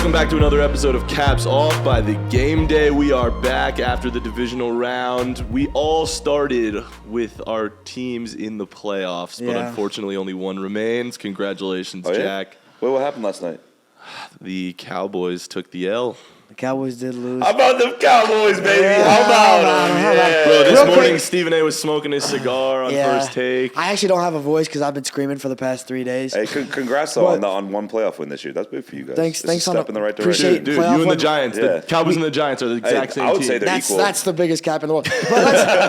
Welcome back to another episode of Caps Off by the Game Day. We are back after the divisional round. We all started with our teams in the playoffs, but unfortunately only one remains. Congratulations, Jack. Wait, what happened last night? The Cowboys took the L. The Cowboys did lose. How about them Cowboys, baby? How about them? Yeah. Bro, this morning Stephen A. was smoking his cigar on First Take. I actually don't have a voice because I've been screaming for the past 3 days. Hey, congrats though on one playoff win this year. That's big for you guys. Thanks It's a step in the right appreciate direction. Dude, you and the Giants. Yeah. The Cowboys and the Giants are the exact same I would team. say they're equal. That's the biggest cap in the world. But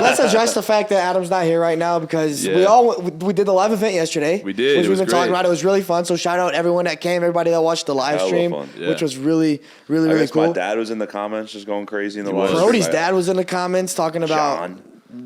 let's address the fact that Adam's not here right now because we did the live event yesterday. We did. Which It we've was been talking great. about. It was really fun. So shout out everyone that came, everybody that watched the live Hella stream, fun. Yeah. which was really cool. My dad was in the comments just going crazy in the live stream. Brody's dad was in the comments talking about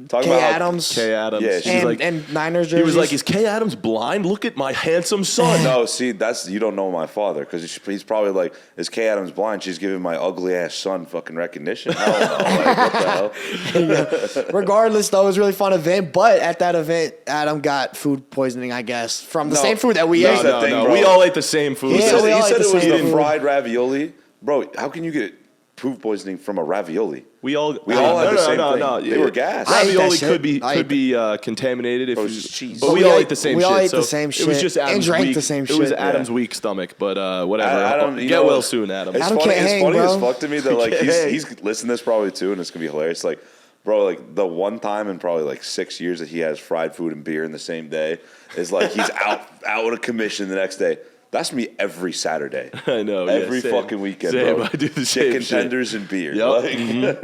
K. Adams. K. Adams. Yeah, she's and Niners jerseys. He was like, is K. Adams blind? Look at my handsome son. No, see, you don't know my father because he's probably like, is K. Adams blind? She's giving my ugly ass son fucking recognition. Hell no. Like, what the hell? Regardless, though, it was a really fun event. But at that event, Adam got food poisoning, I guess, from the same food that we ate. Bro. We all ate the same food. He Yeah, said we all it ate was the same the food. fried ravioli. Bro, how can you get food poisoning from a ravioli? We all had the same thing. No. They were gassed. I ate that Ravioli shit. could be contaminated if Bro, it's just cheese. But we all ate the same we shit. all ate so the same It was shit just and Adam's drank weak. the same It was shit. Adam's weak stomach, but whatever. Adam, Get well soon, Adam. It's Adam funny, can't hang, as bro. fuck to me that like he's listening to this probably too, and it's gonna be hilarious. Like, bro, like the one time in probably like 6 years that he has fried food and beer in the same day is like he's out of commission the next day. That's me every Saturday. I know. Every same. fucking weekend, Same. bro. I do the same Chicken shit. tenders and beer. Yep. Like,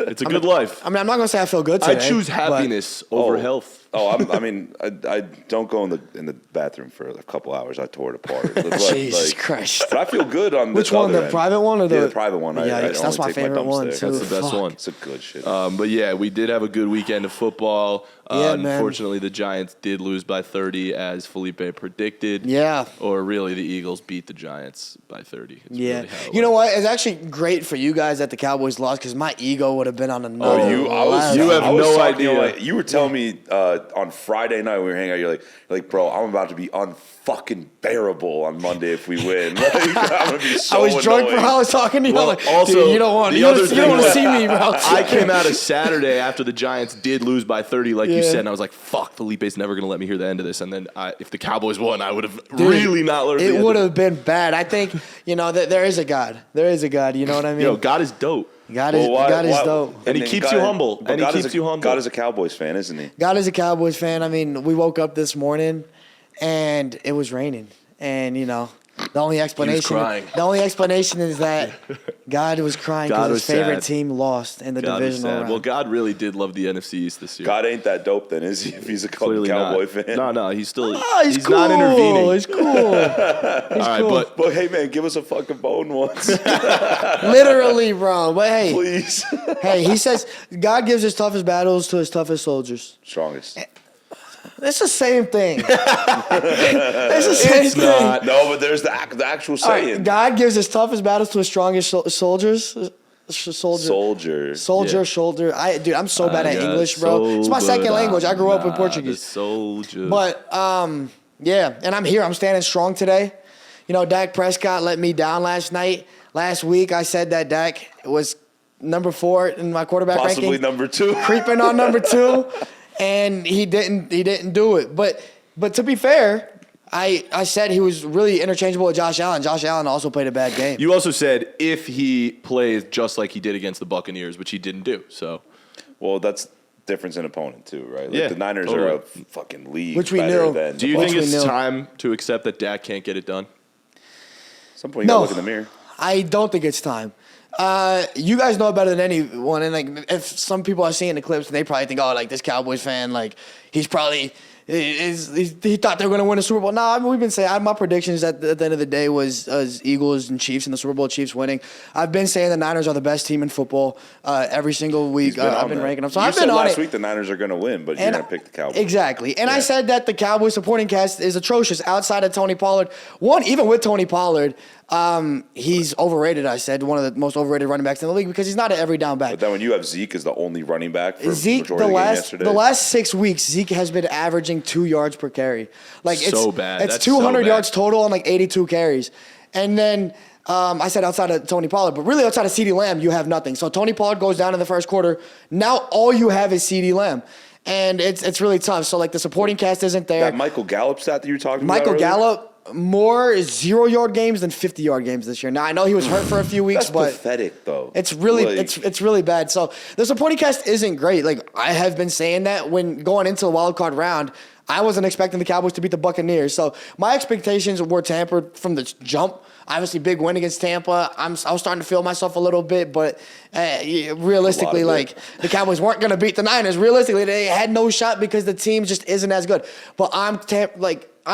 It's a good life. I mean, I'm not going to say I feel good today. I choose happiness over health. I don't go in the bathroom for a couple hours. I tore it apart. Jesus Christ. But I feel good on Which this one, other the end. private one or the private one? I Yikes, that's only my take favorite dumps one, there. too. That's the best one. It's a good shit. But yeah, we did have a good weekend of football. Yeah, man. Unfortunately, the Giants did lose by 30, as Felipe predicted. Yeah. Or really, the Eagles beat the Giants by 30. It's Yeah. really how it You know went. what? It's actually great for you guys that the Cowboys lost because my ego would have been on another You level. have no idea. Like, you were telling me on Friday night when we were hanging out, you're like, bro, I'm about to be unfucking bearable on Monday if we win. Like, I'm gonna be so I was drunk, annoying. bro. I was talking to you. Well, I'm like, also, dude, you don't want the to other thing was- see me, bro. I came out of Saturday after the Giants did lose by 30, like you Yeah. said, and I was like, fuck, Felipe's never going to let me hear the end of this. And then if the Cowboys won, I would have really not learned It would have been bad. I think, that there is a God. There is a God. You know what I mean? Yo, God is dope. God is dope. And he then keeps you humble. but And he God keeps is a- you humble. God is a Cowboys fan, isn't he? God is a Cowboys fan. I mean, we woke up this morning and it was raining. And, the only explanation crying. The only explanation is that God was crying God because was his favorite sad. team lost in the God is divisional sad. round. Well, God really did love the NFC East this year. God ain't that dope then, is he? If he's a Clearly Cowboy not. fan. No, he's still he's not cool. intervening. He's cool. All right, cool. but hey man, give us a fucking bone once, Literally, bro. But hey, please. he says God gives his toughest battles to his toughest soldiers. Strongest. It's the same thing. It's the same thing. not. No, but there's the actual All right, saying. God gives his toughest battles to his strongest soldiers. Soldier. Soldier, Yeah. shoulder. I'm so bad at got English, bro. It's my second language. I grew up in The Portuguese. soldier. But yeah, and I'm here. I'm standing strong today. Dak Prescott let me down last night. Last week, I said that Dak was number 4 in my quarterback Possibly ranking, number 2. creeping on number 2, and he didn't do it. But to be fair, I said he was really interchangeable with Josh Allen. Josh Allen also played a bad game. You also said if he plays just like he did against the Buccaneers, which he didn't do. So Well, that's difference in opponent too, right? Like Yeah, the Niners totally. are a fucking league Which we better knew. than do you the think Bucs. it's time to accept that Dak can't get it done? At some point you gotta look in the mirror. I don't think it's time. You guys know it better than anyone. And like, if some people are seeing the clips, they probably think, oh, like this Cowboys fan, like he's probably he thought they were going to win a Super Bowl. No, we've been saying my predictions at the end of the day was Eagles and Chiefs and the Super Bowl, Chiefs winning. I've been saying the Niners are the best team in football every single week. I've been ranking them. So you I've said been on last it. week the Niners are going to win, but you're going to pick the Cowboys. Exactly. And I Yeah. said that the Cowboys supporting cast is atrocious outside of Tony Pollard. Even with Tony Pollard, he's overrated, I said, one of the most overrated running backs in the league because he's not an every down back. But then when you have Zeke as the only running back for Zeke, majority of the game yesterday. the last 6 weeks, Zeke has been averaging 2 yards per carry. Like So bad. It's That's 200 so bad. yards total on like 82 carries. And then I said outside of Tony Pollard, but really outside of CeeDee Lamb, you have nothing. So Tony Pollard goes down in the first quarter. Now all you have is CeeDee Lamb. And it's really tough. So, like, the supporting cast isn't there. That Michael Gallup stat that you were talking about Michael earlier? Gallup, more 0-yard games than 50-yard games this year. Now, I know he was hurt for a few weeks, That's but pathetic, though. it's really it's really bad. So the supporting cast isn't great. Like, I have been saying that when going into the wild card round, I wasn't expecting the Cowboys to beat the Buccaneers. So my expectations were tampered from the jump. Obviously, big win against Tampa. I was starting to feel myself a little bit, but realistically, like, the Cowboys weren't going to beat the Niners. Realistically, they had no shot because the team just isn't as good. But I'm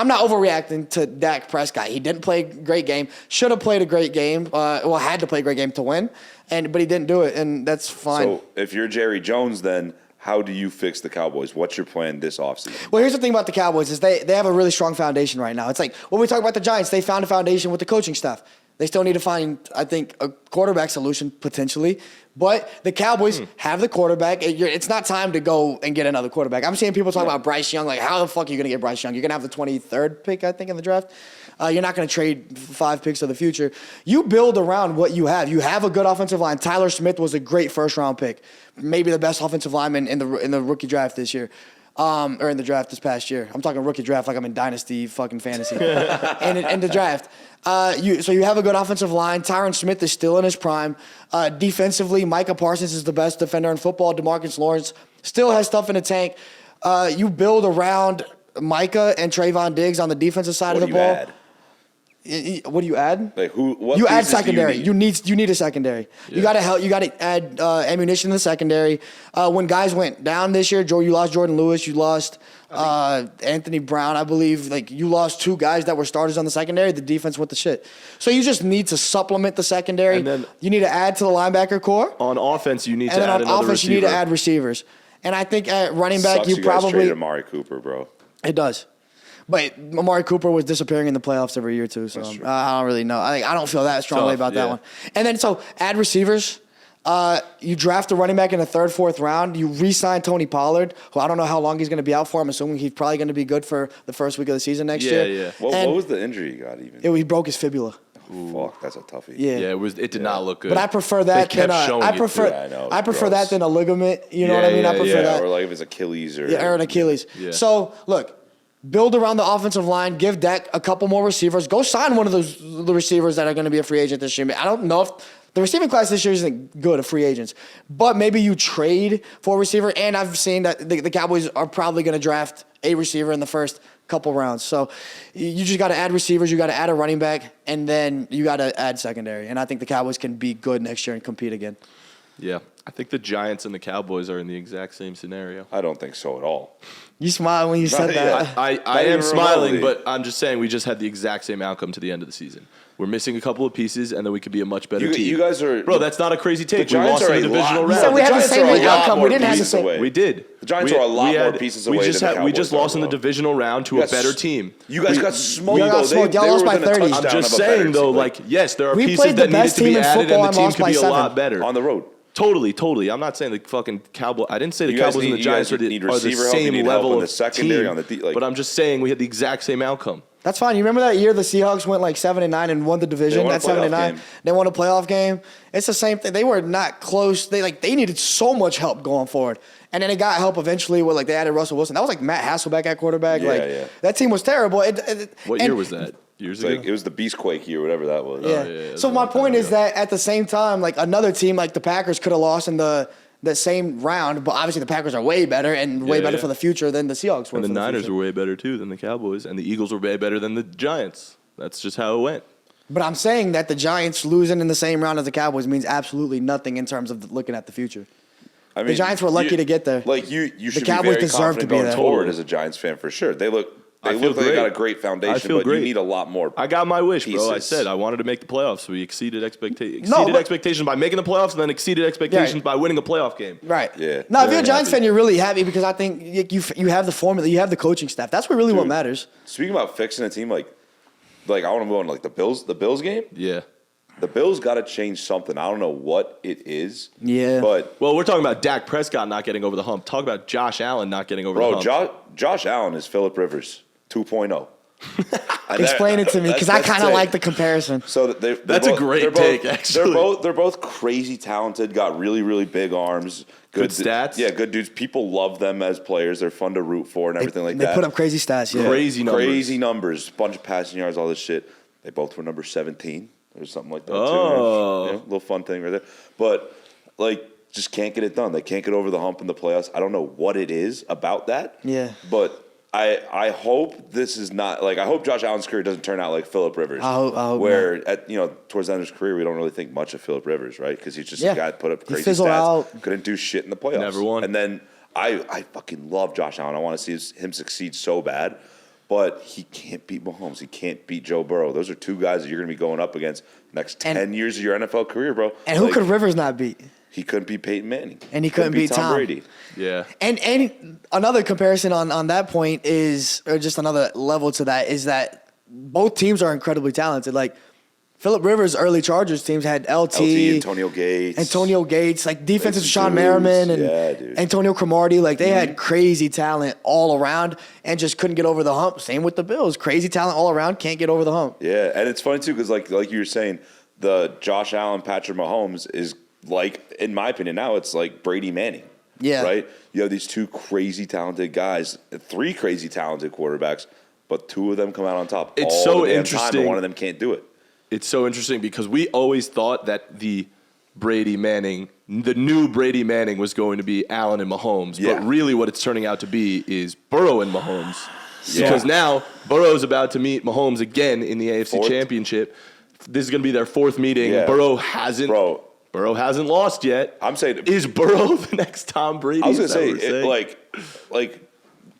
not overreacting to Dak Prescott. He didn't play a great game. Should have played a great game. Had to play a great game to win, but he didn't do it, and that's fine. So if you're Jerry Jones, then how do you fix the Cowboys? What's your plan this offseason? Well, here's the thing about the Cowboys is they have a really strong foundation right now. It's like when we talk about the Giants, they found a foundation with the coaching staff. They still need to find, I think, a quarterback solution potentially. But the Cowboys have the quarterback. It's not time to go and get another quarterback. I'm seeing people talk about Bryce Young. Like, how the fuck are you going to get Bryce Young? You're going to have the 23rd pick, I think, in the draft. You're not going to trade 5 picks of the future. You build around what you have. You have a good offensive line. Tyler Smith was a great first-round pick. Maybe the best offensive lineman in the rookie draft this year. Or in the draft this past year. I'm talking rookie draft like I'm in Dynasty fucking fantasy. and in the draft. So you have a good offensive line. Tyron Smith is still in his prime. Defensively, Micah Parsons is the best defender in football. DeMarcus Lawrence still has stuff in the tank. You build around Micah and Trayvon Diggs on the defensive side of the ball. Add? What do you add? Like what you add pieces secondary. do you need? You need a secondary. Yeah. You gotta help. You gotta add ammunition in the secondary. When guys went down this year, you lost Jordan Lewis. You lost Anthony Brown, I believe. Like, you lost 2 guys that were starters on the secondary. The defense went to shit. So you just need to supplement the secondary. And then you need to add to the linebacker core. On offense, you need to And then add on another offense, receiver. you need to add receivers. And I think at running back, Sucks you guys probably traded Amari Cooper, bro. It does. But Amari Cooper was disappearing in the playoffs every year, too. So I don't really know. I don't feel that strongly about that one. And then, so add receivers. You draft a running back in the 3rd, 4th round. You re-sign Tony Pollard, who I don't know how long he's going to be out for. I'm assuming he's probably going to be good for the first week of the season next year. Yeah. What was the injury he got even? He broke his fibula. Fuck, that's a toughie. Yeah. Yeah, it did not look good. But I prefer that They kept than showing I it, prefer too. Yeah, I know, I prefer gross. that than a ligament. You know what I mean? I prefer that. Or like if it's Achilles or Or an Achilles. Yeah. So, look, build around the offensive line. Give Dak a couple more receivers. Go sign one of the receivers that are going to be a free agent this year. I don't know if the receiving class this year isn't good of free agents, but maybe you trade for a receiver. And I've seen that the Cowboys are probably going to draft a receiver in the first couple rounds. So you just got to add receivers. You got to add a running back, and then you got to add secondary. And I think the Cowboys can be good next year and compete again. Yeah. I think the Giants and the Cowboys are in the exact same scenario. I don't think so at all. You smiled when you said that. I Not am even smiling, remotely. but I'm just saying we just had the exact same outcome to the end of the season. We're missing a couple of pieces, and then we could be a much better team. You guys are... Bro, that's not a crazy take. We Giants lost are in the a divisional lot- You round. said we had the Giants same are a lot outcome. more We didn't have the pieces same. away. We did. The Giants are a lot more pieces away than the We Cowboys just are, lost in the bro. divisional round to a better team. You guys got smoked, y'all got though. smoked. They Y'all lost were by within a 30. touchdown I'm just of a saying, better though, team. like, yes, there are We pieces played the that needed best to be team in added, football and the and team lost could by be a 7. lot better. On the road. Totally. I'm not saying the fucking Cowboys. I didn't say the You guys Cowboys and need- the Giants you are guys the need receiver help, you same need help level in the of secondary, team. on the But I'm just saying we had the exact same outcome. That's fine. You remember that year the Seahawks went like 7-9 and won the division won a at 7-9? playoff game. They won a playoff game. It's the same thing. They were not close. They needed so much help going forward. And then they got help eventually with they added Russell Wilson. That was like Matt Hasselbeck at quarterback. Yeah. That team was terrible. What year was that? Years ago? It was the Beastquake year, whatever that was. Yeah. yeah, So my point is that at the same time, like another team like the Packers could have lost in the same round, but obviously the Packers are way better and way better for the future than the Seahawks were. And the for Niners future. were way better too than the Cowboys, and the Eagles were way better than the Giants. That's just how it went. But I'm saying that the Giants losing in the same round as the Cowboys means absolutely nothing in terms of looking at the future. I mean, The Giants were lucky to get there. Like you should Cowboys be very deserve to confident be going there. forward as a Giants fan for sure. They look I like feel they great. got a great I foundation, feel but great. you need a lot more. I got my wish, bro. I pieces. said I wanted to make the playoffs, so we exceeded expectations. No, but- Expectations by making the playoffs, and then exceeded expectations Right. by winning a playoff game. Right. Yeah. No, if Very you're a Giants happy. fan, you're really happy because I think you have the formula, you have the coaching staff. That's really what Dude, matters. Speaking about fixing a team, like I want to move on to like the Bills game. Yeah. The Bills got to change something. I don't know what it is. Yeah. But Well, we're talking about Dak Prescott not getting over the hump. Talk about Josh Allen not getting over the bro, hump. Josh Allen is Phillip Rivers 2.0. Explain it to me, because I kind of like the comparison. So that's a great take, actually. They're both crazy talented, got really, really big arms. Good stats? Yeah, good dudes. People love them as players. They're fun to root for and everything like that. They put up crazy stats, yeah. Crazy numbers. Bunch of passing yards, all this shit. They both were number 17 or something like that, too. Oh. Little fun thing right there. But, just can't get it done. They can't get over the hump in the playoffs. I don't know what it is about that. Yeah. But I hope this is not I hope Josh Allen's career doesn't turn out like Phillip Rivers. I hope where not. towards the end of his career we don't really think much of Phillip Rivers, right? Because he's just a guy that put up crazy fizzled stats, out. couldn't do shit in the playoffs, Never won. And then I fucking love Josh Allen. I want to see him succeed so bad, but he can't beat Mahomes. He can't beat Joe Burrow. Those are two guys that you're going to be going up against next 10 years of your NFL career, bro. And who could Rivers not beat? He couldn't beat Peyton Manning. And he couldn't beat Tom Brady. Yeah. And another comparison on that point is, or just another level to that, is that both teams are incredibly talented. Like, Phillip Rivers' early Chargers teams had LT, Antonio Gates. Like defenses, Sean Merriman and Antonio Cromartie. Like, they had crazy talent all around and just couldn't get over the hump. Same with the Bills. Crazy talent all around, can't get over the hump. Yeah, and it's funny, too, because like you were saying, the Josh Allen, Patrick Mahomes is in my opinion now, it's like Brady Manning. Yeah. Right? You have these two crazy talented guys, three crazy talented quarterbacks, but two of them come out on top. It's all so the damn interesting. Time, and one of them can't do it. It's so interesting because we always thought that the new Brady Manning was going to be Allen and Mahomes. Yeah. But really what it's turning out to be is Burrow and Mahomes. Yeah. Because now Burrow's about to meet Mahomes again in the AFC Championship. This is going to be their fourth meeting. Yeah. Burrow hasn't lost yet. I'm saying, is Burrow the next Tom Brady? I was going to say,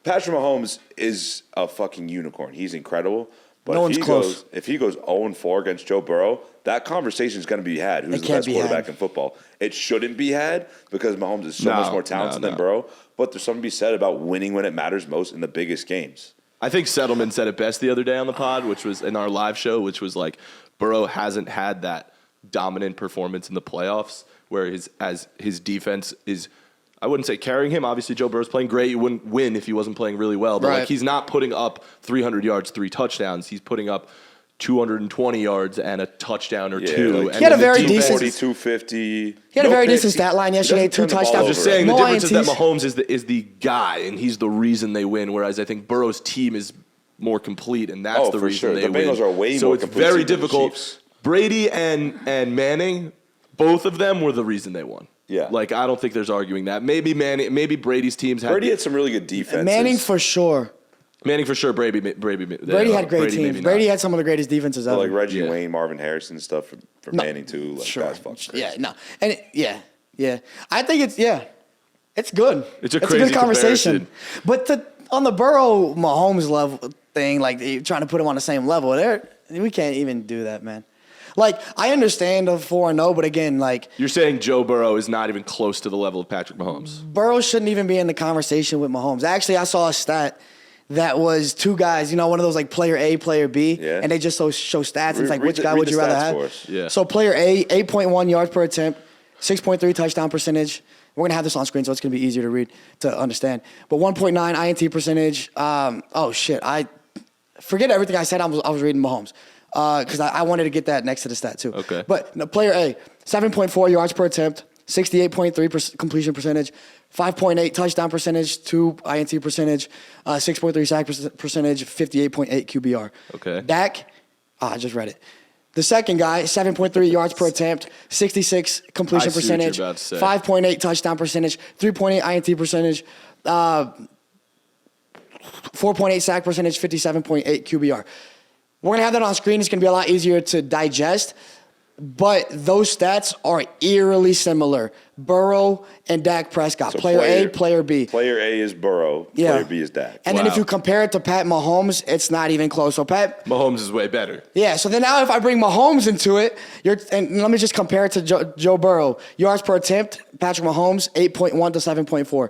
Patrick Mahomes is a fucking unicorn. He's incredible. But no one's close. If he goes 0-4 against Joe Burrow, that conversation is going to be had. Who's the best quarterback in football? It shouldn't be had because Mahomes is so much more talented than Burrow. But there's something to be said about winning when it matters most in the biggest games. I think Settleman said it best the other day on the pod, which was in our live show, which was like Burrow hasn't had that dominant performance in the playoffs where his defense is, I wouldn't say carrying him. Obviously, Joe Burrow's playing great. You wouldn't win if he wasn't playing really well. But he's not putting up 300 yards, 3 touchdowns. He's putting up 220 yards and a touchdown or two. He had a very decent 250. He had a very decent stat line yesterday. 2 touchdowns. I'm just saying the difference is that Mahomes is the guy, and he's the reason they win. Whereas I think Burrow's team is more complete, and that's the reason they win. The Bengals are way so more it's complete. very difficult. Brady and Manning, both of them were the reason they won. Yeah. Like, I don't think there's arguing that. Maybe Brady's teams had... Brady had some really good defenses. Manning for sure. Brady had great teams. Brady had some of the greatest defenses ever. Like Reggie Wayne, Marvin Harrison stuff for Manning too. Like, that's fucking crazy. Yeah, no. And I think it's good. It's a good conversation. But on the Burrow Mahomes level thing, like trying to put them on the same level, we can't even do that, man. Like, I understand the 4-0, but again, like... You're saying Joe Burrow is not even close to the level of Patrick Mahomes? Burrow shouldn't even be in the conversation with Mahomes. Actually, I saw a stat that was two guys, one of those like player A, player B, and they just show stats. And it's like, which guy would you rather have? Yeah. So player A, 8.1 yards per attempt, 6.3 touchdown percentage. We're going to have this on screen, so it's going to be easier to read, to understand. But 1.9 INT percentage. I forget everything I said. I was reading Mahomes. Because I wanted to get that next to the stat too. Okay. But no, player A, 7.4 yards per attempt, 68.3% completion percentage, 5.8 touchdown percentage, 2 INT percentage, 6.3 sack percentage, 58.8 QBR. Okay. Dak, I just read it. The second guy, 7.3 yards per attempt, 66 completion percentage, 5.8 touchdown percentage, 3.8 INT percentage, 4.8 sack percentage, 57.8 QBR. We're going to have that on screen. It's going to be a lot easier to digest. But those stats are eerily similar. Burrow and Dak Prescott. So player A, player B. Player A is Burrow. Yeah. Player B is Dak. And then if you compare it to Pat Mahomes, it's not even close. So Mahomes is way better. Yeah. So then now if I bring Mahomes into it, and let me just compare it to Joe Burrow. Yards per attempt, Patrick Mahomes, 8.1 to 7.4.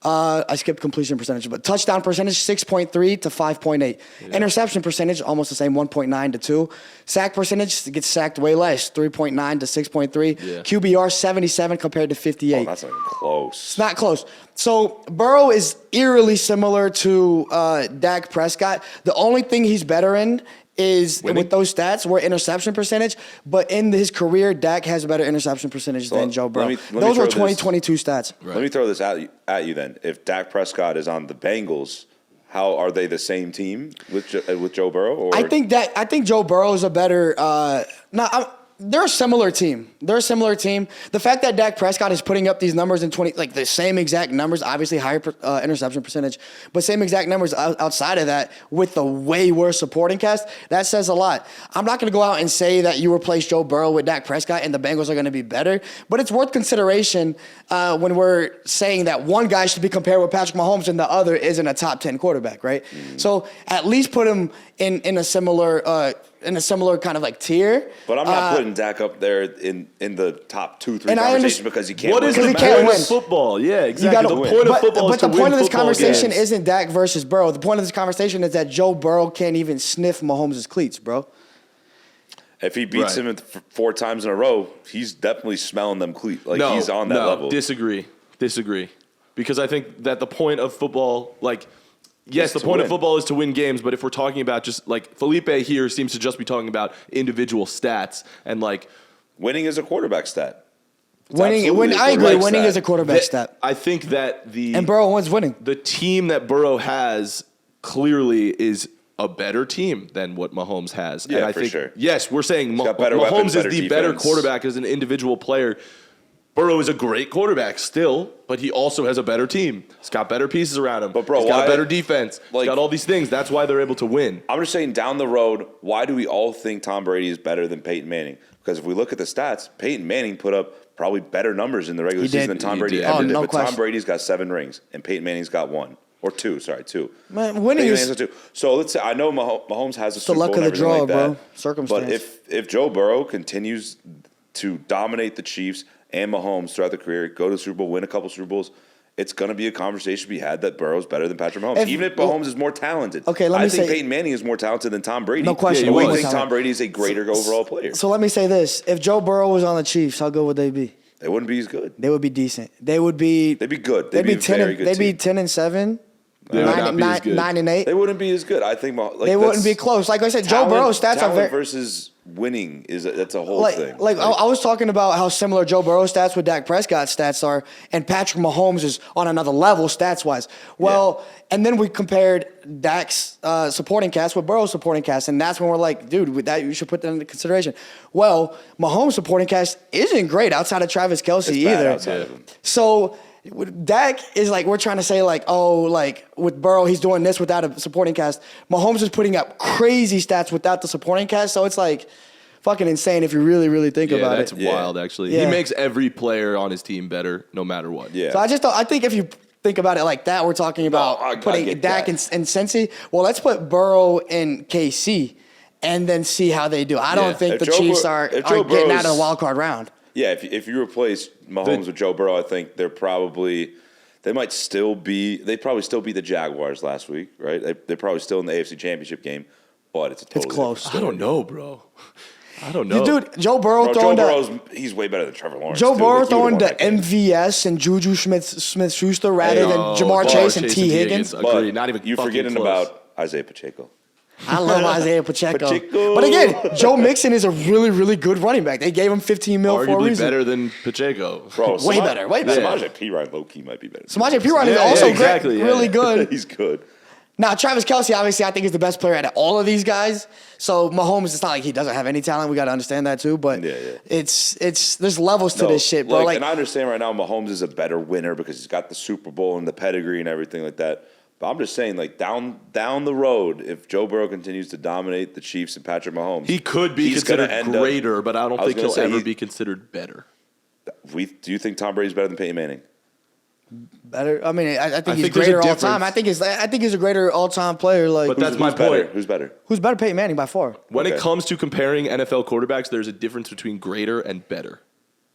I skipped completion percentage, but touchdown percentage 6.3 to 5.8. Yeah. Interception percentage almost the same, 1.9 to 2. Sack percentage gets sacked way less, 3.9 to 6.3. Yeah. QBR 77 compared to 58. Oh, that's not even close. It's not close. So Burrow is eerily similar to Dak Prescott. The only thing he's better in is winning. With those stats, were interception percentage. But in his career, Dak has a better interception percentage than Joe Burrow. Those were 2022 stats. Right. Let me throw this at you then. If Dak Prescott is on the Bengals, how are they the same team with Joe Burrow? Or? I think Joe Burrow is a better. They're a similar team. The fact that Dak Prescott is putting up these numbers in the same exact numbers, obviously higher interception percentage, but same exact numbers outside of that with the way worse supporting cast, that says a lot. I'm not going to go out and say that you replace Joe Burrow with Dak Prescott and the Bengals are going to be better, but it's worth consideration when we're saying that one guy should be compared with Patrick Mahomes and the other isn't a top 10 quarterback, right? Mm. So at least put him in a similar kind of like tier. But I'm not putting Dak up there in the top 2-3 conversations because he can't win. What is the point of football? Yeah, exactly. The point of football is to win. But the point of this conversation isn't Dak versus Burrow. The point of this conversation is that Joe Burrow can't even sniff Mahomes' cleats, bro. If he beats him 4 times in a row, he's definitely smelling them cleats. He's on that level. Disagree. Because I think that the point of football, yes, the point of football is to win games, but if we're talking about just Felipe here seems to just be talking about individual stats and winning is a quarterback stat. I agree. Winning is a quarterback stat. I think that and Burrow wins winning. The team that Burrow has clearly is a better team than what Mahomes has. Yeah, and I for think, sure. Yes, we're saying Mahomes is the better quarterback as an individual player. Burrow is a great quarterback still, but he also has a better team. He's got better pieces around him. But bro, he's got a better defense. He's got all these things. That's why they're able to win. I'm just saying down the road, why do we all think Tom Brady is better than Peyton Manning? Because if we look at the stats, Peyton Manning put up probably better numbers in the regular season than Tom Brady ever did. But Tom Brady's got 7 rings, and Peyton Manning's got 1. Or 2, sorry, 2. Man, winning is 2. So let's say I know Mahomes has a Super Bowl and everything like that. Bro. Circumstance. But if Joe Burrow continues to dominate the Chiefs and Mahomes throughout the career, go to the Super Bowl, win a couple Super Bowls, it's going to be a conversation to be had that Burrow's better than Patrick Mahomes. Even if Mahomes is more talented. Okay, I think Peyton Manning is more talented than Tom Brady. No question. I think Tom Brady is a greater overall player. So let me say this. If Joe Burrow was on the Chiefs, how good would they be? They wouldn't be as good. They would be decent. They'd be good. They'd be 10-7. 9-8. They wouldn't be as good. I think they wouldn't be close. Like I said, Joe Burrow's stats are very versus winning that's a whole thing. I was talking about how similar Joe Burrow's stats with Dak Prescott's stats are, and Patrick Mahomes is on another level stats wise. And then we compared Dak's supporting cast with Burrow's supporting cast, and that's when we're like, dude, with that you should put that into consideration. Well, Mahomes' supporting cast isn't great outside of Travis Kelce either. So Dak is we're trying to say with Burrow, he's doing this without a supporting cast. Mahomes is putting up crazy stats without the supporting cast. So it's fucking insane if you really, really think about it. That's wild, actually. Yeah. He makes every player on his team better no matter what. Yeah. So I think if you think about it like that, we're talking about putting Dak and Cincy. Well, let's put Burrow and KC and then see how they do. I don't think the Chiefs are getting out of the wild card round. Yeah, if you replace Mahomes with Joe Burrow, I think they probably still be the Jaguars last week, right? They're probably still in the AFC Championship game, but it's close. I don't know, bro. I don't know. Dude, Joe Burrow's he's way better than Trevor Lawrence. Joe Burrow throwing the MVS and Juju Smith-Schuster rather than Jamar Chase and T. Higgins. Agreed. Not even you're forgetting close. about Isaiah Pacheco. I love Isaiah Pacheco. But again, Joe Mixon is a really, really good running back. They gave him $15 million for a reason. Better than Pacheco. Bro, way better. Samaje Perine low-key might be better. Samaje Perine is also really good. He's good. Now, Travis Kelce, obviously, I think is the best player out of all of these guys. So Mahomes, it's not like he doesn't have any talent. We got to understand that too. But it's there's levels to this shit, bro. And I understand right now Mahomes is a better winner because he's got the Super Bowl and the pedigree and everything like that. But I'm just saying, down the road, if Joe Burrow continues to dominate the Chiefs and Patrick Mahomes, he could be considered greater, but I don't think he'll ever be considered better. Do you think Tom Brady's better than Peyton Manning? Better. I mean, I think he's greater all time. I think he's a greater all time player. But that's my point. Who's better? Who's better? Peyton Manning by far. When it comes to comparing NFL quarterbacks, there's a difference between greater and better.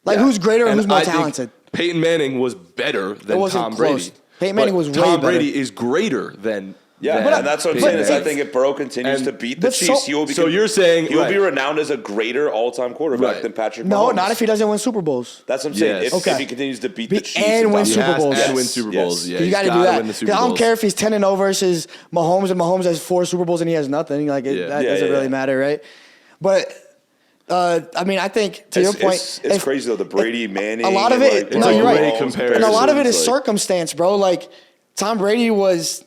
Who's greater and who's more talented? Peyton Manning was better than Tom Brady. Peyton Manning was way Tom better. Brady is greater than. Yeah, than and that's what I'm Peyton saying. Is I Manning. think if Burrow continues to beat the but Chiefs, so- he will be. So you're saying he will be right. renowned as a greater all-time quarterback Right. than Patrick Mahomes. No, not if he doesn't win Super Bowls. That's what I'm saying. Yes. If he continues to beat the Chiefs and win dominate- Super Bowls. And win Super Bowls. Yes. Yeah, You got to he's do gotta that. win the Super 'Cause I don't Bowls. care if he's 10-0 versus Mahomes, and Mahomes has 4 Super Bowls and he has nothing. Like that doesn't really matter, right? But I mean, I think to your point, it's crazy though. The Brady Manning. a lot of and, it. like, No, you're Mahomes right. comparison. And a lot of it is like- circumstance, bro. Like Tom Brady was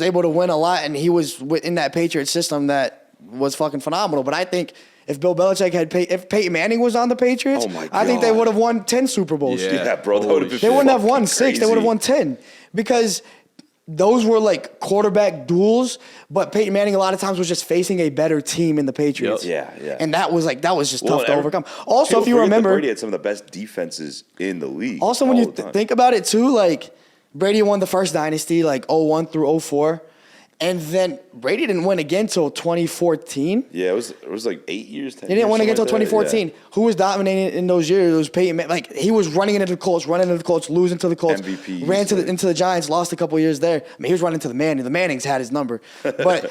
able to win a lot, and he was in that Patriot system that was fucking phenomenal. But I think if Bill Belichick if Peyton Manning was on the Patriots, Oh my I think they God. would have won 10 Super Bowls. Yeah, bro. That would have been. They wouldn't have fucking won 6. They would have crazy. won 10 because those were like quarterback duels. But Peyton Manning a lot of times was just facing a better team in the Patriots. Yeah, yeah. And that was just Well, tough to and overcome. Also, people if you forget that remember, Brady had some of the best defenses in the league. also when all you the time. think about it too, like Brady won the first dynasty, like 01 through 04. And then Brady didn't win again until 2014. Yeah, it was like 8 years. 10 He didn't win years, again until something like that. 2014. Who was dominating in those years? It was Peyton. Like he was running into the Colts, losing to the Colts. MVP, ran like- into the Giants, lost a couple years there. I mean, he was running to the Manning. The Mannings had his number, but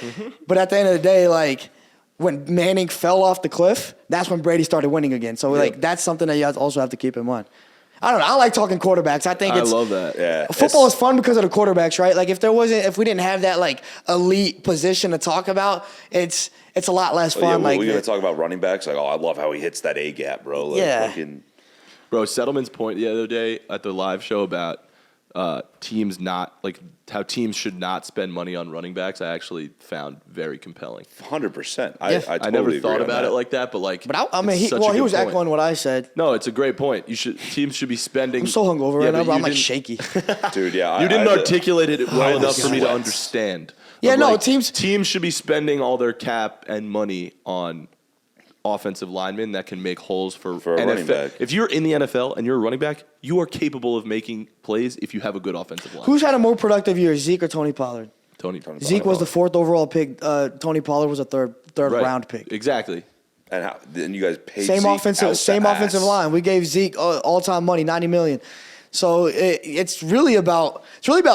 at the end of the day, like when Manning fell off the cliff, that's when Brady started winning again. So like that's something that you also have to keep in mind. I don't know. I like talking quarterbacks. I think I it's love that. Yeah, football is fun because of the quarterbacks, right? Like if we didn't have that like elite position to talk about, it's a lot less fun. Yeah, like we're gonna talk about running backs. Like, I love how he hits that A gap, bro. Like, Yeah. fucking- Bro, Settleman's point the other day at the live show about teams not like how teams should not spend money on running backs, I actually found very compelling. 100%. Yeah. I I totally never agree thot on about that. it like that, but like, But I mean, it's he such a good was point. echoing what I said. No, it's a great point. Teams should be spending. I'm so hungover right now, but bro. I'm you like didn't- shaky. Dude, yeah. You didn't I articulate it well enough for me to sweats. understand. Yeah, Of, no, like, teams- teams should be spending all their cap and money on offensive linemen that can make holes for a NFL. running back. If you're in the NFL and you're a running back, you are capable of making plays if you have a good offensive line. Who's had a more productive year, Zeke or Tony Pollard? Tony? Zeke was the 4th overall pick. Tony Pollard was a third Right. round pick. Exactly. And then you guys paid Same Zeke offensive out the offensive ass. line. We gave Zeke all time money, $90 million. So it's really about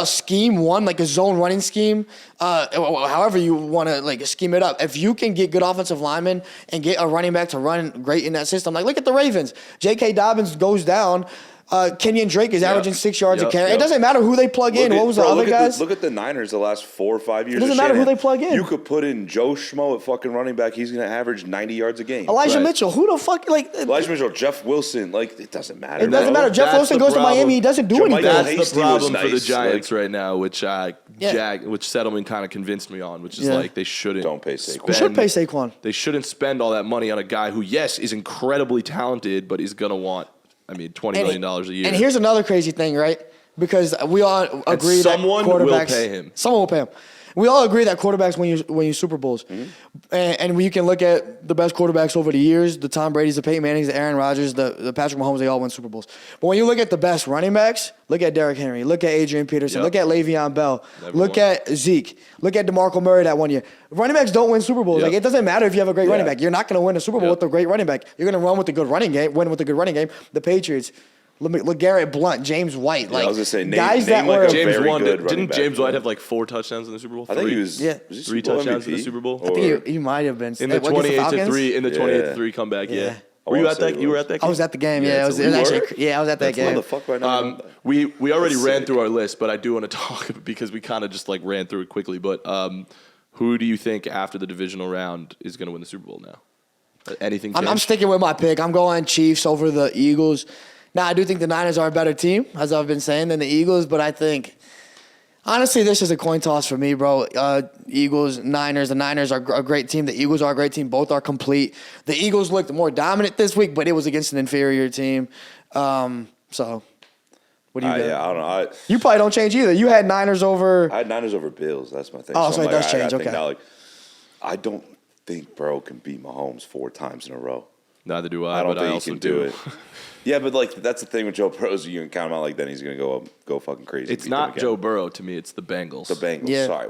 scheme one, like a zone running scheme. However you want to like scheme it up. If you can get good offensive linemen and get a running back to run great in that system, like look at the Ravens. J.K. Dobbins goes down. Kenyon Drake is averaging 6 yards a carry. It doesn't matter who they plug in. What was the other guys? Look at the Niners the last 4 or 5 years. It doesn't of matter who Shanahan. they plug in. You could put in Joe Schmo at fucking running back. He's going to average 90 yards a game. Elijah Right. Mitchell. Who the fuck like? Elijah Mitchell, Jeff Wilson. Like, it doesn't matter. It doesn't bro. matter. Jeff That's Wilson the goes to problem. Miami. He doesn't do Joe anything. Michael That's Hasty the problem was for the nice, Giants like- right now, which Yeah. which Settleman kind of convinced me on, which is Yeah. like they shouldn't Don't pay Saquon. We should pay Saquon. They shouldn't spend all that money on a guy who, yes, is incredibly talented, but is gonna want, $20 million a year. And here's another crazy thing, right? Because we all agree that someone will quarterbacks pay him. Someone will pay him. We all agree that quarterbacks win you Super Bowls, Mm-hmm. and we can look at the best quarterbacks over the years: the Tom Brady's, the Peyton Manning's, the Aaron Rodgers, the Patrick Mahomes. They all win Super Bowls. But when you look at the best running backs, look at Derrick Henry, look at Adrian Peterson, Yep. look at Le'Veon Bell, Never look won. at Zeke, look at DeMarco Murray that 1 year. Running backs don't win Super Bowls. Yep. Like it doesn't matter if you have a great running Yeah. back. You're not going to win a Super Bowl Yep. with a great running back. You're going to run with a good running game, win with a good running game. The Patriots. Look, Garrett Blunt, James White, like I was gonna say, guys name that like were a James very won. good running Didn't back, James bro. White have like 4 touchdowns in the Super Bowl? I think he Three? was. Yeah. Was he 3 Super Bowl touchdowns in the MVP? Super Bowl? I think he might have been In the What, against 28-3 in the Yeah. 28-3 comeback. Yeah. Yeah. Were you wanna at say that? it You were was. at that I game? was at the game. Yeah, Yeah, so it was you actually. were? Yeah, I was at that What game. the fuck right now? We already That's ran sick. through our list, but I do want to talk because we kind of just like ran through it quickly. But who do you think after the divisional round is going to win the Super Bowl now? Anything change? I'm sticking with my pick. I'm going Chiefs over the Eagles. Now, I do think the Niners are a better team, as I've been saying, than the Eagles, but I think, honestly, this is a coin toss for me, bro. Eagles, Niners. The Niners are a great team. The Eagles are a great team. Both are complete. The Eagles looked more dominant this week, but it was against an inferior team. So, what do you got? Yeah, I don't know. You probably don't change either. You had Niners over. I had Niners over Bills. That's my thing. Oh, so I'm it does I change, think okay. now, like, I don't think Burrow can beat Mahomes 4 times in a row. Neither do I, I don't but think I he also can do it. Yeah, but like that's the thing with Joe Burrow is you can count him out like then he's gonna go fucking crazy. It's and beat them not again. Joe Burrow to me. It's the Bengals. The Bengals. Yeah. Sorry,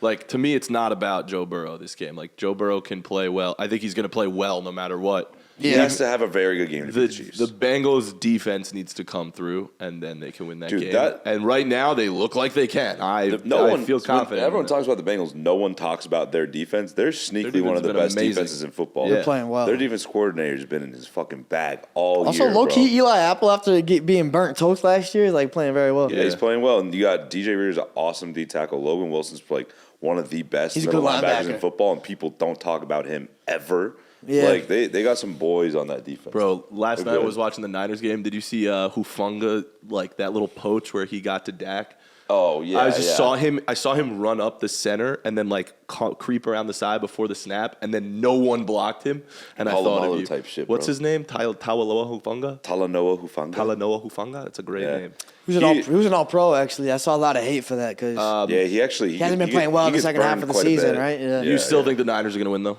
Like to me, it's not about Joe Burrow this game. Like Joe Burrow can play well. I think he's going to play well no matter what. He has to have a very good game to beat the Chiefs. The Bengals defense needs to come through, and then they can win that game. That, and right now, they look like they can. I feel confident. Everyone talks about the Bengals. No one talks about their defense. They're sneakily one of the best defenses in football. They're playing well. Their defense coordinator has been in his fucking bag all also, year. Also, low-key, Eli Apple, after being burnt toast last year, is like playing very well. Yeah, he's playing well. And you got DJ Reader's an awesome D tackle. Logan Wilson's like one of the best middle linebackers in football, and people don't talk about him ever. Yeah. Like, they got some boys on that defense. Bro, last night I was watching the Niners game. Did you see Hufanga, like that little poach where he got to Dak? Oh, yeah. I saw him run up the center and then like creep around the side before the snap, and then no one blocked him. And I thought of you. Type shit, What's his name? Talanoa Hufanga? Talanoa Hufanga. That's a great name. He was an all-pro, actually. I saw a lot of hate for that because he hasn't been playing well in the second half of the season, right? Yeah. You still think the Niners are going to win, though?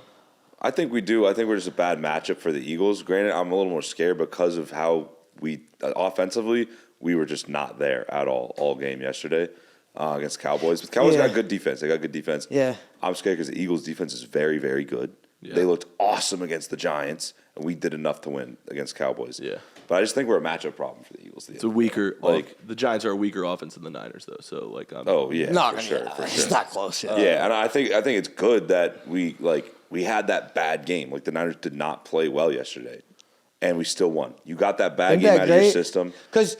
I think we do. I think we're just a bad matchup for the Eagles. Granted, I'm a little more scared because of how offensively, we were just not there at all game yesterday against the Cowboys. But the Cowboys got good defense. They got good defense. Yeah. I'm scared because the Eagles' defense is very, very good. Yeah. They looked awesome against the Giants, and we did enough to win against Cowboys. Yeah. But I just think we're a matchup problem for the Eagles. It's a weaker, the Giants are a weaker offense than the Niners, though. So, for sure. It's not close. Yeah, and I think it's good that we had that bad game. Like, the Niners did not play well yesterday, and we still won. You got that bad game out of your system. Because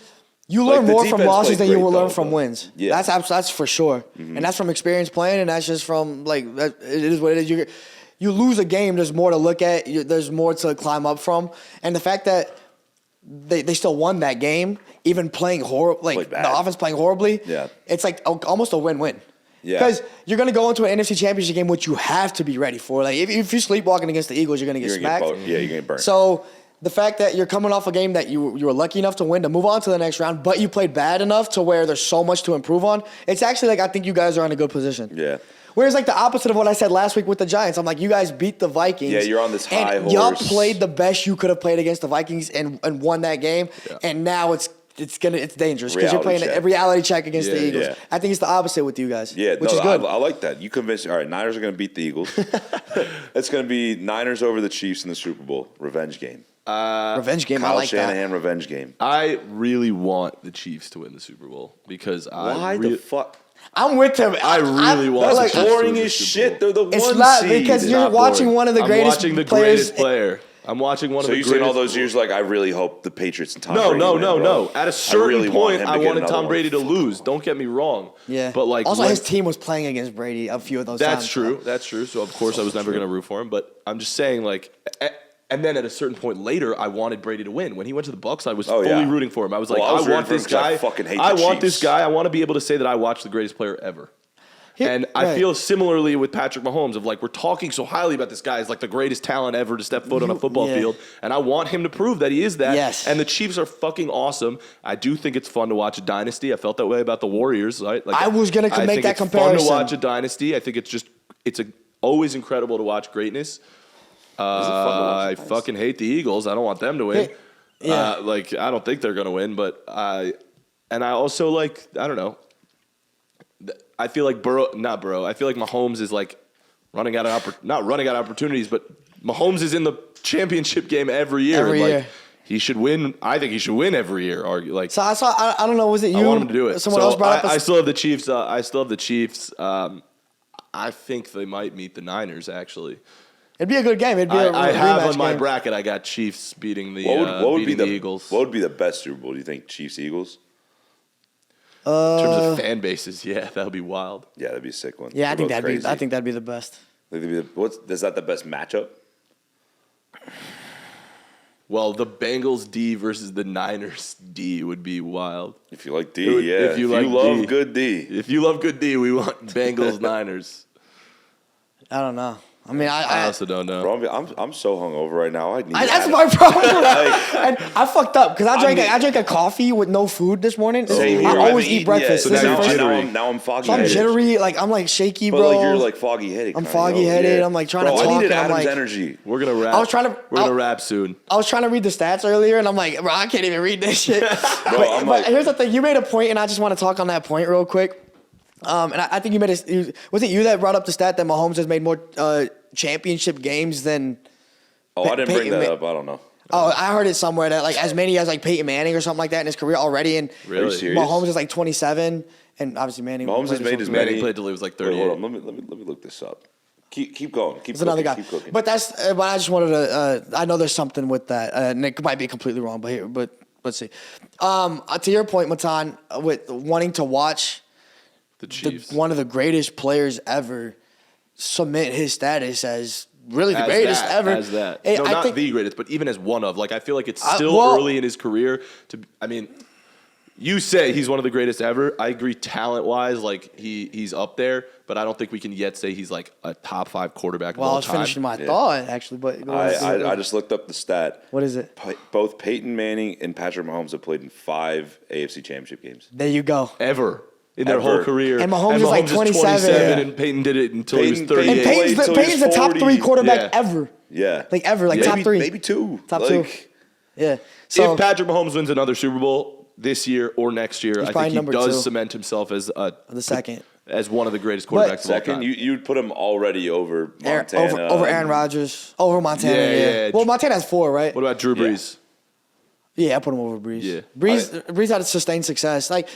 you learn more from losses than you will learn from wins. Yeah. That's for sure. Mm-hmm. And that's from experience playing, and that's just from, it is what it is. You lose a game, there's more to look at. There's more to climb up from. And the fact that they still won that game, even playing horrible, the offense playing horribly, it's like almost a win-win. Yeah. Because you're going to go into an NFC Championship game, which you have to be ready for. Like, if you're sleepwalking against the Eagles, you're going to get smacked. You're going to get burnt. So the fact that you're coming off a game that you were lucky enough to win, to move on to the next round, but you played bad enough to where there's so much to improve on, it's actually I think you guys are in a good position. Yeah. Whereas, the opposite of what I said last week with the Giants, I'm like, you guys beat the Vikings. Yeah, you're on this high horse. Y'all played the best you could have played against the Vikings and won that game, and now it's dangerous because you're playing a reality check against the Eagles. Yeah. I think it's the opposite with you guys. Yeah, which is good. I like that. You convinced. All right, Niners are going to beat the Eagles. It's going to be Niners over the Chiefs in the Super Bowl revenge game. Revenge game. Kyle I like Shanahan revenge game. I really want the Chiefs to win the Super Bowl because why the fuck? I'm with him. I really want. That's boring as shit. They're the it's one not seed. Because you're watching one of the greatest players. I'm watching the greatest player. I'm watching one of the greatest. So you've seen all those years, I really hope the Patriots and Tom Brady No. At a certain point, I wanted Tom Brady to lose. Don't get me wrong. Yeah. But also his team was playing against Brady a few of those times. That's true. So of course I was never going to root for him. But I'm just saying, and then at a certain point later, I wanted Brady to win. When he went to the Bucs, I was fully rooting for him. I was I want this guy. I want this guy. I want to be able to say that I watched the greatest player ever. And I feel similarly with Patrick Mahomes of we're talking so highly about this guy as the greatest talent ever to step foot on a football field. And I want him to prove that he is that. Yes. And the Chiefs are fucking awesome. I do think it's fun to watch a dynasty. I felt that way about the Warriors. Right? I was going to make that comparison. It's fun to watch a dynasty. I think it's always incredible to watch greatness. I fucking hate the Eagles. I don't want them to win. Yeah. I don't think they're going to win. But I also I don't know. I feel like I feel like Mahomes is running out of not running out of opportunities, but Mahomes is in the championship game every year. Every year. He should win. I think he should win every year. So I saw. I don't know. Was it you? I want him to do it. Someone else brought up. I still have the Chiefs. I think they might meet the Niners. Actually, it'd be a good game. I have on my bracket. I got Chiefs beating the Eagles. What would be the best Super Bowl? Do you think Chiefs Eagles? In terms of fan bases, that would be wild. Yeah, that'd be a sick one. Yeah, I think that'd be the best. Is that the best matchup? Well, the Bengals D versus the Niners D would be wild. If you like D, if you love good D. If you love good D, we want Bengals Niners. I don't know. I mean, I also don't know. Bro, I'm so hungover right now. That's my problem. And I fucked up because I drank a coffee with no food this morning. Same I always eat breakfast. So now you're jittery. Now I'm foggy. So I'm jittery. I'm shaky, bro. But you're foggy headed. I'm foggy headed. I'm trying to talk. I needed Adam's energy. We're gonna wrap. We're gonna wrap soon. I was trying to read the stats earlier, and I'm like, bro, I can't even read this shit. But here's the thing. You made a point, and I just want to talk on that point real quick. And I think you made was it you that brought up the stat that Mahomes has made more championship games than Oh, I didn't bring Peyton that up. I don't know. Oh, I heard it somewhere that like as many as like Peyton Manning or something like that in his career already. And Are you serious? Mahomes is like 27, and obviously Manning. Mahomes has made as Manning many. played till he was like Wait, 38. hold on. Let me look this up. Keep going. Keep It's another guy. Keep cooking. But that's. But I just wanted to. I know there's something with that, and it might be completely wrong. But let's see. To your point, Matan, with wanting to watch The Chiefs. one of the greatest players ever cement his status as really the As greatest that, ever. As that. Hey, No, I not think, the greatest, but even as one of. Like, I feel like it's still well- early in his career. I mean, you say he's one of the greatest ever. I agree talent-wise, like, he's up there, but I don't think we can yet say he's, like, a top 5 quarterback Well, of I all was time. finishing my thought actually, but I just looked up the stat. what is it? Both Peyton Manning and Patrick Mahomes have played in 5 AFC Championship games. There you go. Ever. In their Ever. whole career. And Mahomes is like 27. Yeah. and Peyton did it until he was Peyton- 38. And Peyton Peyton's played till Peyton's he the was top 40. 3 quarterback Yeah. ever. Yeah. Like ever, like top maybe, 3. Maybe 2. Top 2. Yeah. So If Patrick Mahomes wins another Super Bowl this year or next year, I probably think he number does 2. cement himself as the second. as one of the greatest quarterbacks of all Second, time. you'd put him already over Montana. over Aaron Rodgers, over Montana. Yeah, Yeah, yeah. Well, Montana has 4, right? What about Drew Yeah. Brees? Yeah, I put him over Breeze. Yeah. Breeze had a sustained success. Like,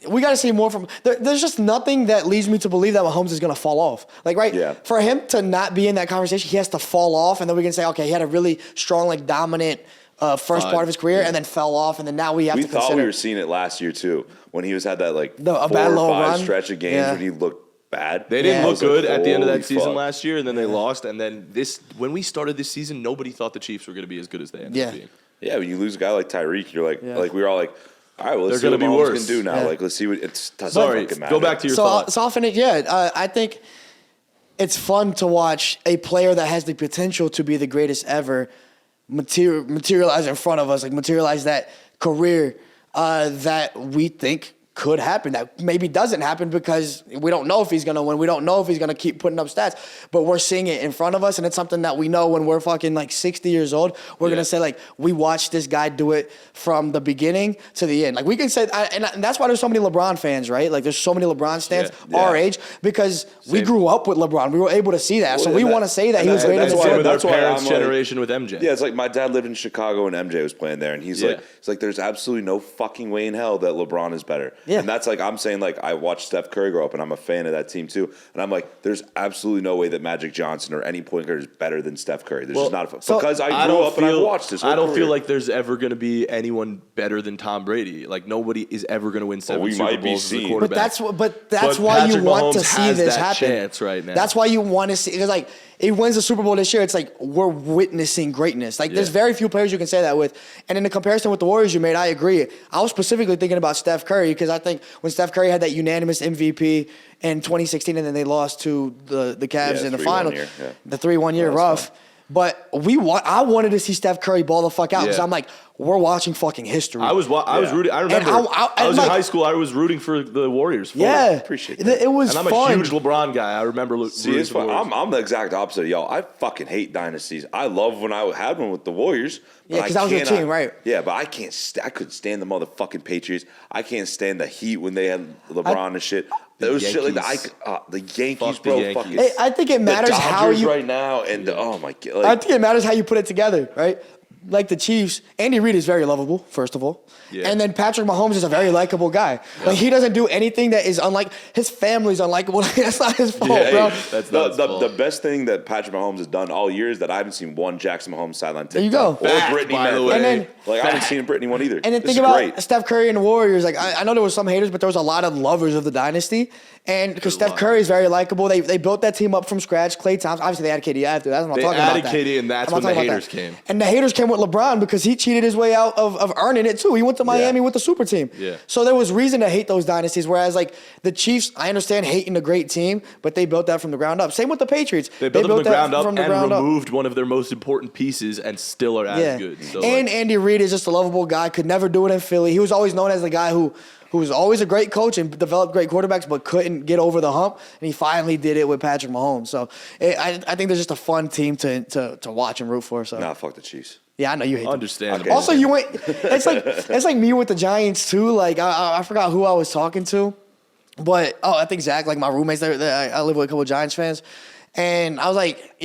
we got to see more from. There's just nothing that leads me to believe that Mahomes is going to fall off. Like, right? Yeah. For him to not be in that conversation, he has to fall off, and then we can say, okay, he had a really strong, like, dominant first part of his career, and then fell off, and then now we have We to thought consider. we were seeing it last year too, when he had that like A 4 bad or little 5 run. stretch of games Yeah. when he looked bad. They didn't Yeah. I look was like, good at the end of holy that season fuck. last year, and then they lost. And then when we started this season, nobody thought the Chiefs were going to be as good as they ended up being. Yeah, when you lose a guy like Tyreek, you're like, Yeah. like we were all like, all right, well, let's They're see gonna what be Mahomes worse. can do now. Yeah. Like, let's see what it doesn't Sorry, fucking matter. go back to your So thought. I'll finish. Yeah, I think it's fun to watch a player that has the potential to be the greatest ever materialize in front of us, like materialize that career that we think could happen, that maybe doesn't happen because we don't know if he's going to win. We don't know if he's going to keep putting up stats, but we're seeing it in front of us, and it's something that we know when we're fucking like 60 years old. We're going to say, like, we watched this guy do it from the beginning to the end. Like, we can say, and that's why there's so many LeBron fans, right? Like, there's so many LeBron stands our age because we grew up with LeBron. We were able to see that. So we want to say that he was greater That's than why Jordan. with our That's why parents' I'm like- generation with MJ. Yeah, it's like my dad lived in Chicago and MJ was playing there, and he's like, there's absolutely no fucking way in hell that LeBron is better. Yeah. And that's like, I'm saying, like, I watched Steph Curry grow up, and I'm a fan of that team too. And I'm like, there's absolutely no way that Magic Johnson or any point guard is better than Steph Curry. There's just not because I grew up and I watched this. I don't career. feel like there's ever going to be anyone better than Tom Brady. Like, nobody is ever going to win 7 we Super might be Bowls as a seeing. quarterback. But that's why Patrick you want to Mahomes see has this that happen. chance right now. That's why you want to see, because like he wins the Super Bowl this year. It's like we're witnessing greatness. Like there's very few players you can say that with. And in the comparison with the Warriors you made, I agree. I was specifically thinking about Steph Curry because I think when Steph Curry had that unanimous MVP in 2016 and then they lost to the Cavs in the 3-1 final, year, yeah. the 3-1 year rough. fun. But I wanted to see Steph Curry ball the fuck out because Yeah. I'm like, we're watching fucking history. I was rooting. I remember. I was in like- high school. I was rooting for the Warriors. Yeah, Appreciate that. It was And I'm fun. a huge LeBron guy. I remember See, rooting it's for the fun. Warriors. I'm the exact opposite of y'all. I fucking hate dynasties. I love when I had one with the Warriors. but Yeah, 'cause that was your cannot- team, right? Yeah, but I can't. I couldn't stand the motherfucking Patriots. I can't stand the Heat when they had LeBron and shit. There was shit like that. The Yankees, Fuck the bro. Yankees. Fucking, Hey, I think it matters the how Dodgers you. right now, and oh my god, I like, think it matters how you put it together, right? Like the Chiefs, Andy Reid is very lovable, first of all. Yeah. And then Patrick Mahomes is a very likable guy. Like he doesn't do anything that is his family's unlikable. That's not his fault, Yeah, bro. that's not his fault. the best thing that Patrick Mahomes has done all year is that I haven't seen one Jackson Mahomes sideline TikTok. There you go. Or Fact, Brittany by the Murphy. way. And then- like I haven't seen Brittany one either. And then This think is about great. Steph Curry and the Warriors. Like I know there was some haters, but there was a lot of lovers of the dynasty. And because Steph Curry is very likable, they built that team up from scratch. Klay Thompson, obviously they added KD after. That's what I'm They talking about. added KD, and that's I'm not when the talking about haters that. came. And the haters came with LeBron because he cheated his way out of earning it too. He went to Miami with the super team. Yeah. So there was reason to hate those dynasties. Whereas like the Chiefs, I understand hating a great team, but they built that from the ground up. Same with the Patriots. They built it from the that ground up from the and ground up. removed one of their most important pieces, and still are as good. So and Andy Reid is just a lovable guy. Could never do it in Philly. He was always known as the guy who was always a great coach and developed great quarterbacks, but couldn't get over the hump. And he finally did it with Patrick Mahomes. So I think they're just a fun team to watch and root for. So Nah, fuck the Chiefs. yeah, I know you hate them. understandable. Okay. Also, you went. It's like me with the Giants too. Like I forgot who I was talking to, but I think Zach, like my roommates, I live with a couple of Giants fans, and I was like,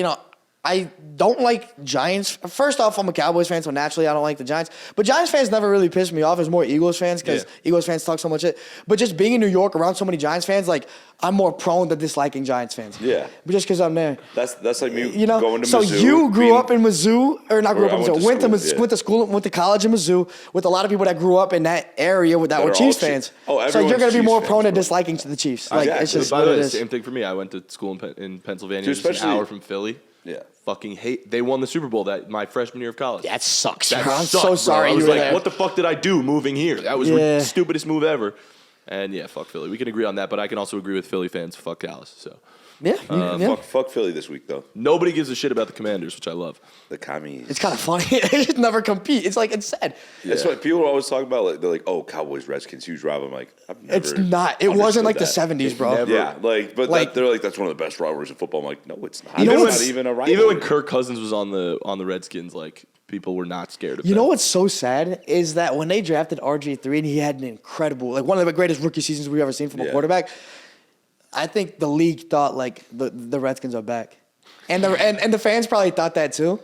I don't like Giants. First off, I'm a Cowboys fan, so naturally I don't like the Giants. But Giants fans never really piss me off. It's more Eagles fans because Eagles fans talk so much shit. But just being in New York around so many Giants fans, like I'm more prone to disliking Giants fans. Yeah. But just because I'm there. That's like me You know, going to so Mizzou. you grew up in Mizzou, or not grew up in Mizzou, went to school, went to college in Mizzou with a lot of people that grew up in that area that were Chiefs fans. Oh, so you're going to be more prone to bro. disliking to the Chiefs. Like it's just By what the it way, is. same thing for me. I went to school in Pennsylvania, Dude, just an especially- hour from Philly. Yeah. Fucking hate. They won the Super Bowl my freshman year of college. That sucks. That bro. I'm sucked, so bro. sorry I was you were like, there. what the fuck did I do moving here? That was the stupidest move ever. And yeah, fuck Philly. We can agree on that, but I can also agree with Philly fans. Fuck Dallas. So Fuck Philly this week though. nobody gives a shit about the Commanders, which I love. The commies. It's kind of funny. They just never compete. It's like it's sad. That's what people are always talking about. Like, they're like, "Oh, Cowboys, Redskins, huge rivalry." I'm like, I've never. It's not. It wasn't like the '70s, bro. never- Yeah, they're like that's one of the best rivalries in football. I'm like, no, it's not. You know It's what's- not even a rivalry. Even when Kirk Cousins was on the Redskins, like people were not scared of him. You know what's so sad is that when they drafted RG3 and he had an incredible, like one of the greatest rookie seasons we've ever seen from a quarterback, I think the league thought like the Redskins are back, and the fans probably thought that too,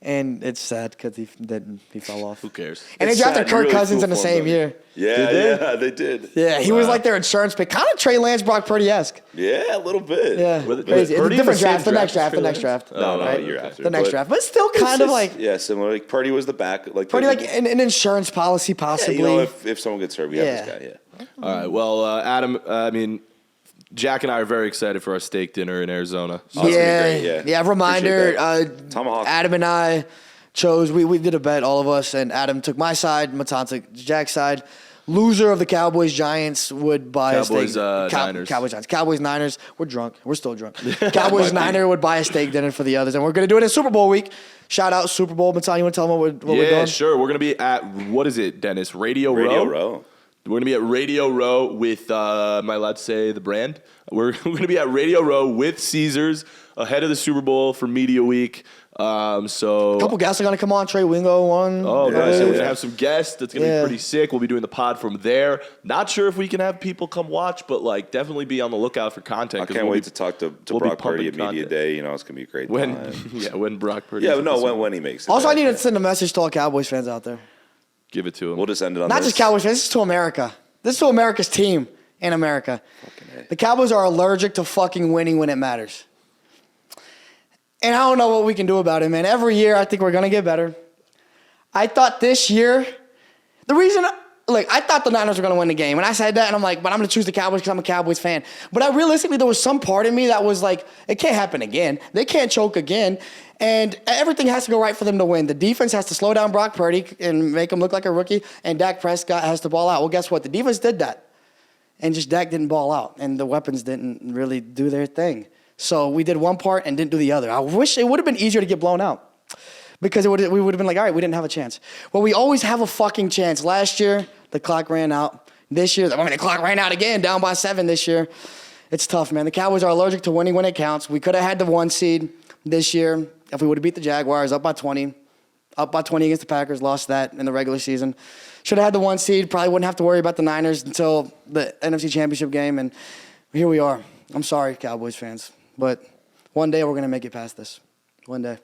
and it's sad because he fell off. Who cares? And It's they drafted sad. Kirk Really Cousins cool in the for same them. year. Yeah, they did. Yeah, he was like their insurance pick, kind of Trey Lance, Brock Purdy-esque. Yeah, a little bit. Yeah, Was it crazy. It's a Purdy in different the same draft. The next draft draft. as The next Trey draft. No, right, a year okay. after. The next But draft, but still kind of like similar. Like Purdy was the back. Like Purdy, like an insurance policy, yeah, possibly. you know, if someone gets hurt, we have this guy. Yeah. All right. Well, Adam, I mean, Jack and I are very excited for our steak dinner in Arizona. So Oh, it's gonna be great, yeah. Reminder. Appreciate Tomahawk. Adam and I chose. We did a bet, all of us, and Adam took my side. Matan took Jack's side. Loser of the Cowboys Giants would buy Cowboys, a steak. Niners. Cowboys Giants. Cowboys Niners. We're drunk. We're still drunk. Cowboys Niner would buy a steak dinner for the others, and we're gonna do it in Super Bowl week. Shout out Super Bowl. Matan, you want to tell them what we're doing? Yeah, sure. We're gonna be at what is it, Dennis? Radio Row. We're going to be at Radio Row with, am I allowed to say the brand? We're going to be at Radio Row with Caesars ahead of the Super Bowl for Media Week. A couple guests are going to come on. Trey Wingo, one. Oh, Yeah, nice. yeah, We're going yeah. to have some guests. That's going to be pretty sick. We'll be doing the pod from there. Not sure if we can have people come watch, but like definitely be on the lookout for content. I can't wait to talk to we'll be Brock Purdy at pumping Media content. Day. You know, it's gonna be a great When, time. when Brock Purdy. Yeah, no, when he makes it. Also, I need to send a message to all Cowboys fans out there. Give it to him. We'll just end it on Not this. just Cowboys fans. This is to America. This is to America's team in America. The Cowboys are allergic to fucking winning when it matters. And I don't know what we can do about it, man. Every year, I think we're going to get better. I thought this year, I thought the Niners were going to win the game. And I said that, and I'm like, but I'm going to choose the Cowboys because I'm a Cowboys fan. But realistically, there was some part of me that was like, it can't happen again. They can't choke again. And everything has to go right for them to win. The defense has to slow down Brock Purdy and make him look like a rookie, and Dak Prescott has to ball out. Well, guess what? The defense did that. And just Dak didn't ball out, and the weapons didn't really do their thing. So we did one part and didn't do the other. I wish it would have been easier to get blown out because we would have been like, all right, we didn't have a chance. Well, we always have a fucking chance. Last year, the clock ran out. This year, the clock ran out again, down by 7 this year. It's tough, man. The Cowboys are allergic to winning when it counts. We could have had the 1 seed this year if we would have beat the Jaguars up by 20 against the Packers, lost that in the regular season. Should have had the 1 seed, probably wouldn't have to worry about the Niners until the NFC Championship game, and here we are. I'm sorry, Cowboys fans, but one day we're going to make it past this. One day.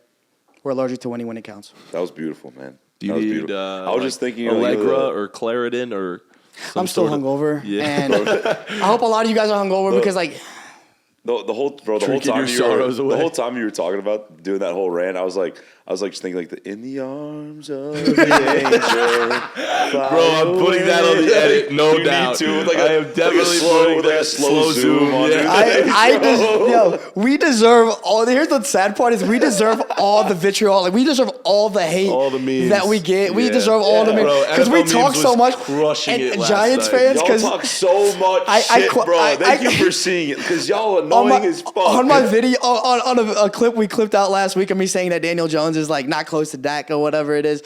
We're allergic to winning when it counts. That was beautiful, man. Do you That was need beautiful. I was just thinking Allegra or Claritin or some I'm still sort of- hungover, Yeah. and I hope a lot of you guys are hungover because, like, the whole Drinking time your sorrows away. the whole time you were talking about doing that whole rant, I was just thinking like in the arms of the angel. Bro, I'm putting that on the edit, no You need doubt. to, with like I a- am definitely slow- putting with like that a slow zoom on it. we deserve all. Here's the sad part is we deserve all the vitriol. Like, we deserve all the hate, All the memes. that we get. We Yeah. deserve all the memes Bro, because we NFL talk memes so was much. crushing And it last Giants night. fans, Y'all because talk so much shit, bro. Thank you for seeing it because y'all annoying as fuck. on my video on a clip we clipped out last week of me saying that Daniel Jones is like not close to Dak or whatever it is.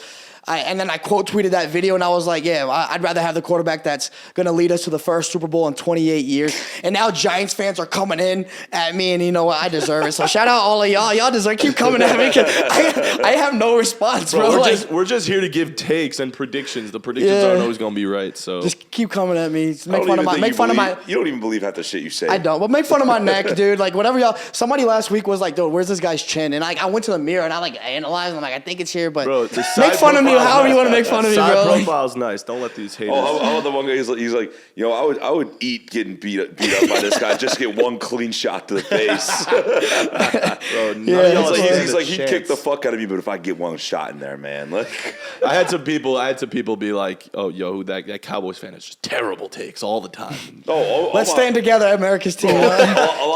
And then I quote tweeted that video, and I was like, yeah, I'd rather have the quarterback that's going to lead us to the first Super Bowl in 28 years. And now Giants fans are coming in at me, and you know what? I deserve it. So shout out all of y'all. Y'all deserve keep coming at me. I have no response, bro. We're just here to give takes and predictions. The predictions aren't always going to be right. So just keep coming at me. Make fun of my. You don't even believe half the shit you say. I don't. But make fun of my neck, dude. Like whatever y'all. Somebody last week was like, dude, where's this guy's chin? And I went to the mirror and I analyzed. I'm like, I think it's here, but make fun of me. However you want to make fun of me, bro. Side profile's nice. Don't let these haters. How about the one guy? He's like, you know, I would eat getting beat up by this guy just to get one clean shot to the face. Bro, he's like, he'd kick the fuck out of me, but if I get one shot in there, man, like. I had some people be like, oh, yo, that Cowboys fan is just terrible takes all the time. Let's stand together, America's team.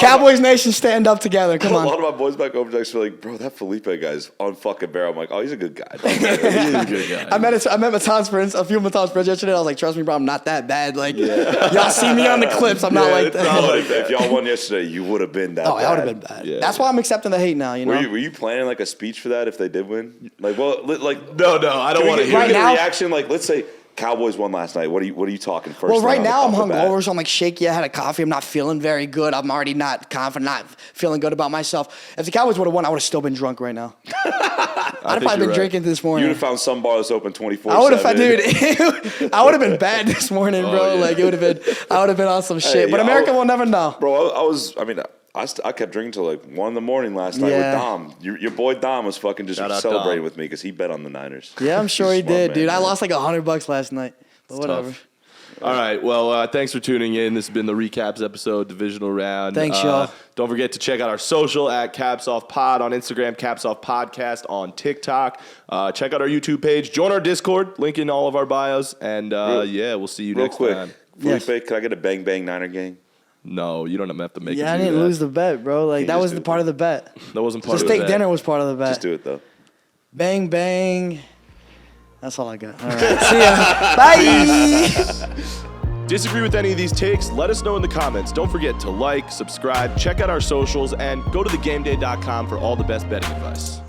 Cowboys Nation, stand up together. Come on. A lot of my boys back over there were like, bro, that Felipe guy's on fucking Barrow. I'm like, oh, he's a good guy. He's a good guy. I met Matan's friends, a few of Matan's friends yesterday. I was like, trust me, bro, I'm not that bad. Like, y'all see me on the clips. I'm not like that. If y'all won yesterday, you would have been that bad. I would have been bad. Yeah. That's why I'm accepting the hate now, you know? Were you planning like a speech for that if they did win? Like, well, like. No, I don't want to hear right now, a reaction. Like, let's say Cowboys won last night. What are you talking first? Well, right now I'm hungover, so I'm like shaky. I had a coffee. I'm not feeling very good. I'm already not confident, not feeling good about myself. If the Cowboys would have won, I would have still been drunk right now. I'd have probably been drinking this morning. You would have found some bars open 24/7. I would have, dude. I would have been bad this morning, bro. Yeah. Like it would have been. I would have been on some shit. But America will never know, bro. I kept drinking till like 1 a.m. last night with Dom. Your boy Dom was fucking just celebrating with me because he bet on the Niners. Yeah, I'm sure he did, dude. I lost like $100 last night. But whatever. Tough. All right. Well, thanks for tuning in. This has been the Recaps episode, Divisional Round. Thanks, y'all. Don't forget to check out our social at Caps Off Pod on Instagram, Caps Off Podcast on TikTok. Check out our YouTube page. Join our Discord. Link in all of our bios. And we'll see you next time. Felipe, can I get a bang bang Niner gang? No, you don't have to make it. Yeah, I didn't lose the bet, bro. Like that was the part of the bet. That wasn't part of the bet. The steak dinner was part of the bet. Just do it though. Bang bang. That's all I got. All right. See ya. Bye. Disagree with any of these takes? Let us know in the comments. Don't forget to like, subscribe, check out our socials, and go to thegameday.com for all the best betting advice.